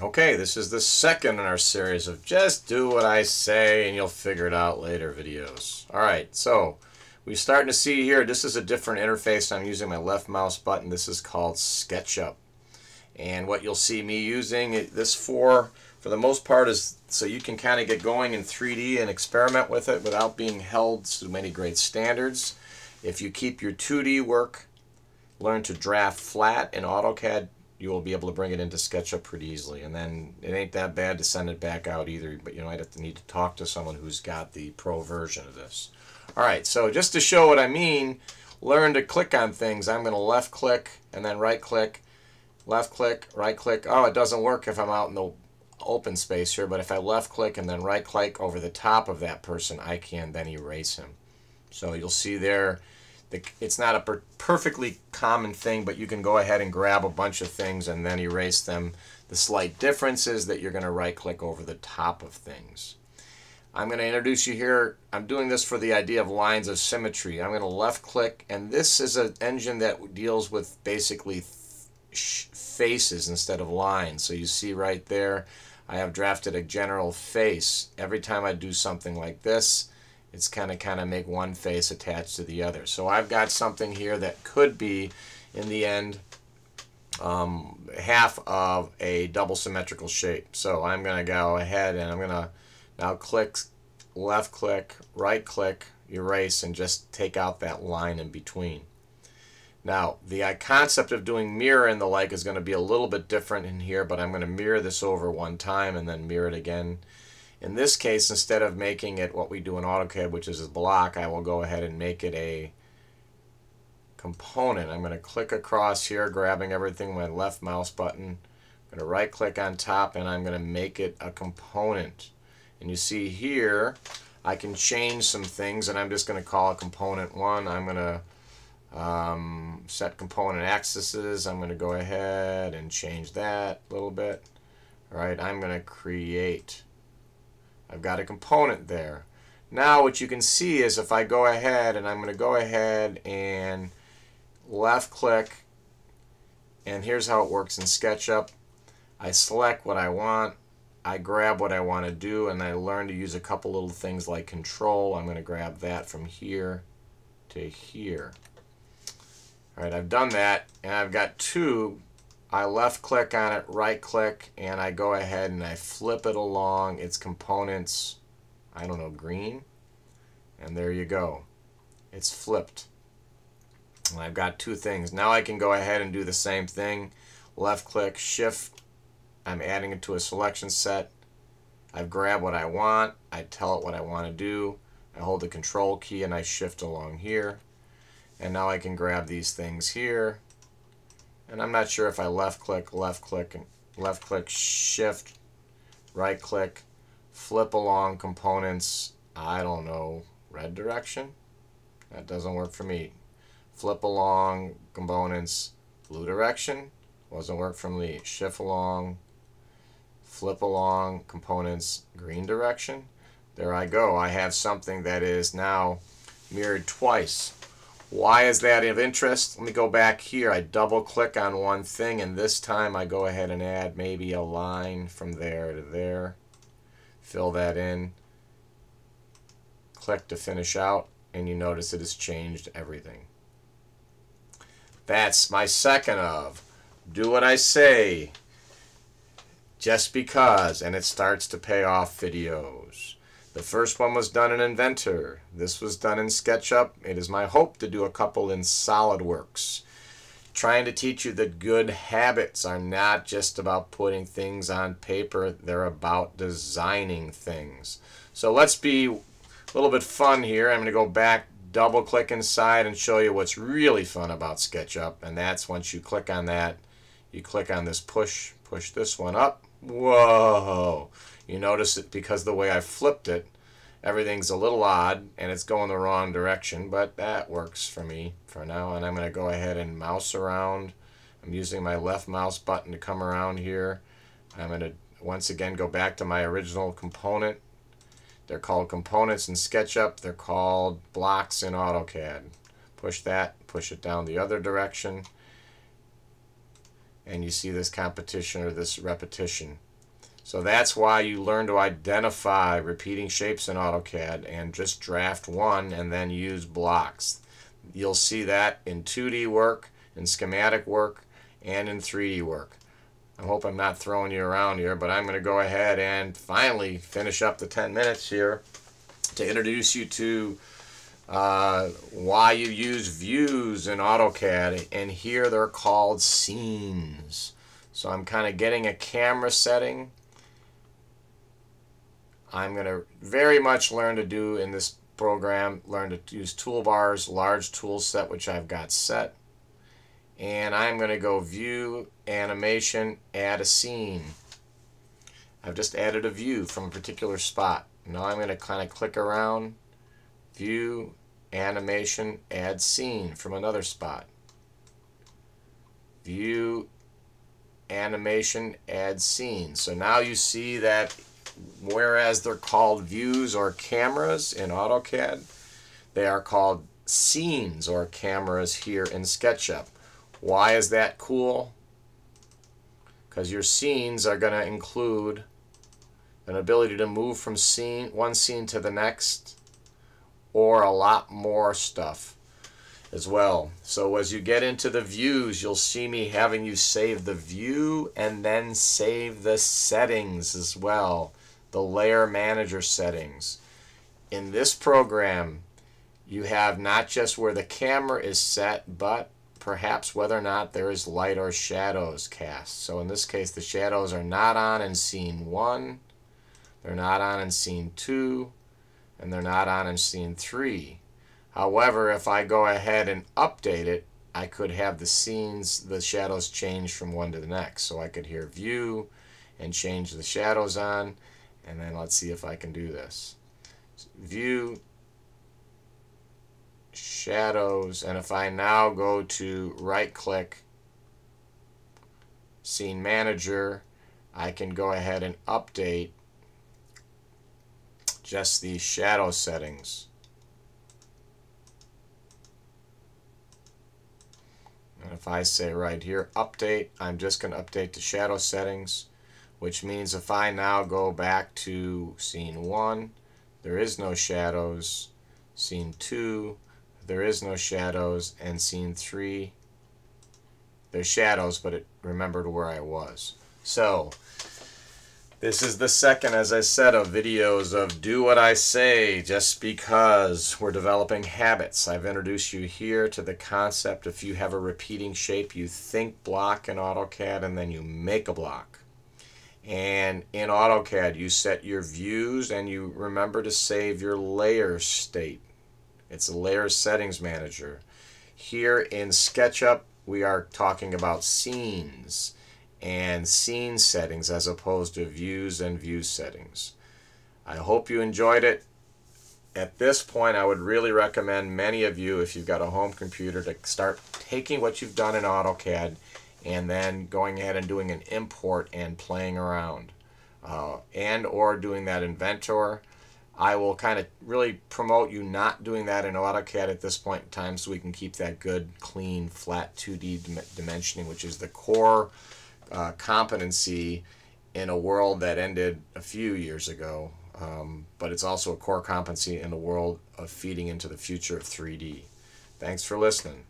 Okay, this is the second in our series of Just Do What I Say and You'll Figure It Out Later videos. Alright, so we're starting to see here, this is a different interface. I'm using my left mouse button. This is called SketchUp. And what you'll see me using this for the most part, is so you can kind of get going in 3D and experiment with it without being held to many great standards. If you keep your 2D work, learn to draft flat in AutoCAD, you will be able to bring it into SketchUp pretty easily. And then it ain't that bad to send it back out either, but you might have to need to talk to someone who's got the pro version of this. Alright, so just to show what I mean, learn to click on things. I'm going to left click and then right click, left click, right click. Oh, it doesn't work if I'm out in the open space here, but if I left click and then right click over the top of that person, I can then erase him. So you'll see there, it's not a perfectly common thing, but you can go ahead and grab a bunch of things and then erase them. The slight difference is that you're going to right click over the top of things. I'm going to introduce you here. I'm doing this for the idea of lines of symmetry. I'm going to left click, and this is an engine that deals with basically faces instead of lines. So you see right there, I have drafted a general face. Every time I do something like this, it's kind of make one face attached to the other. So I've got something here that could be, in the end, half of a double symmetrical shape. So I'm going to go ahead and I'm going to now click, left click, right click, erase, and just take out that line in between. Now, the concept of doing mirror and the like is going to be a little bit different in here, but I'm going to mirror this over one time and then mirror it again. In this case, instead of making it what we do in AutoCAD, which is a block, I will go ahead and make it a component. I'm going to click across here, grabbing everything with my left mouse button. I'm going to right click on top, and I'm going to make it a component. And you see here, I can change some things, and I'm just going to call it component 1. I'm going to set component axes. I'm going to go ahead and change that a little bit. All right, I'm going to create. I've got a component there. Now what you can see is if I go ahead and I'm going to go ahead and left click, and here's how it works in SketchUp. I select what I want, I grab what I want to do, and I learn to use a couple little things like control. I'm going to grab that from here to here. Alright, I've done that, and I've got two. I left click on it, right click, and I go ahead and I flip it along its components, I don't know, green, and there you go. It's flipped. And I've got two things. Now I can go ahead and do the same thing. Left click, shift, I'm adding it to a selection set. I've grabbed what I want, I tell it what I want to do, I hold the control key and I shift along here. And now I can grab these things here. And I'm not sure if I left click, shift, right click, flip along components, I don't know, red direction? That doesn't work for me. Flip along components, blue direction? Doesn't work for me. Shift along, flip along components, green direction? There I go. I have something that is now mirrored twice. Why is that of interest? Let me go back here. I double click on one thing, and this time I go ahead and add maybe a line from there to there. Fill that in. Click to finish out, and you notice it has changed everything. That's my second of Do What I Say Just Because, and it starts to pay off videos. The first one was done in Inventor. This was done in SketchUp. It is my hope to do a couple in SolidWorks. Trying to teach you that good habits are not just about putting things on paper. They're about designing things. So let's be a little bit fun here. I'm going to go back, double click inside, and show you what's really fun about SketchUp. And that's once you click on that, you click on this push this one up. Whoa! You notice it because the way I flipped it, everything's a little odd and it's going the wrong direction, but that works for me for now. And I'm going to go ahead and mouse around. I'm using my left mouse button to come around here. I'm going to once again go back to my original component. They're called components in SketchUp. They're called blocks in AutoCAD. Push that, push it down the other direction. And you see this competition or this repetition. So that's why you learn to identify repeating shapes in AutoCAD and just draft one and then use blocks. You'll see that in 2D work, in schematic work, and in 3D work. I hope I'm not throwing you around here, but I'm going to go ahead and finally finish up the 10 minutes here to introduce you to why you use views in AutoCAD, and here they're called scenes. So I'm kind of getting a camera setting. I'm going to very much learn to do in this program, learn to use toolbars, large tool set, which I've got set. And I'm going to go view, animation, add a scene. I've just added a view from a particular spot. Now I'm going to kind of click around, view, animation, add scene from another spot. View, animation, add scene. So now you see that whereas they're called views or cameras in AutoCAD, they are called scenes or cameras here in SketchUp. Why is that cool? Because your scenes are going to include an ability to move from one scene to the next, or a lot more stuff as well. So as you get into the views, you'll see me having you save the view and then save the settings as well, the layer manager settings. In this program, you have not just where the camera is set, but perhaps whether or not there is light or shadows cast. So in this case, the shadows are not on in scene 1, they're not on in scene 2, and they're not on in scene 3. However, if I go ahead and update it, I could have the shadows change from one to the next. So I could here view and change the shadows on, and then let's see if I can do this. View, shadows, and if I now go to right click Scene Manager, I can go ahead and update just these shadow settings. And if I say right here update, I'm just going to update the shadow settings, which means if I now go back to scene 1, there is no shadows. Scene 2, there is no shadows, and scene 3, there's shadows, but it remembered where I was. So this is the second, as I said, of videos of Do What I Say, just because we're developing habits. I've introduced you here to the concept if you have a repeating shape, you think block in AutoCAD and then you make a block. And in AutoCAD, you set your views and you remember to save your layer state. It's a layer settings manager. Here in SketchUp, we are talking about scenes and scene settings as opposed to views and view settings. I hope you enjoyed it. At this point, I would really recommend many of you, if you've got a home computer, to start taking what you've done in AutoCAD and then going ahead and doing an import and playing around, and or doing that inventor. I will kind of really promote you not doing that in AutoCAD at this point in time so we can keep that good, clean, flat 2D dimensioning, which is the core competency in a world that ended a few years ago, but it's also a core competency in the world of feeding into the future of 3D. Thanks for listening.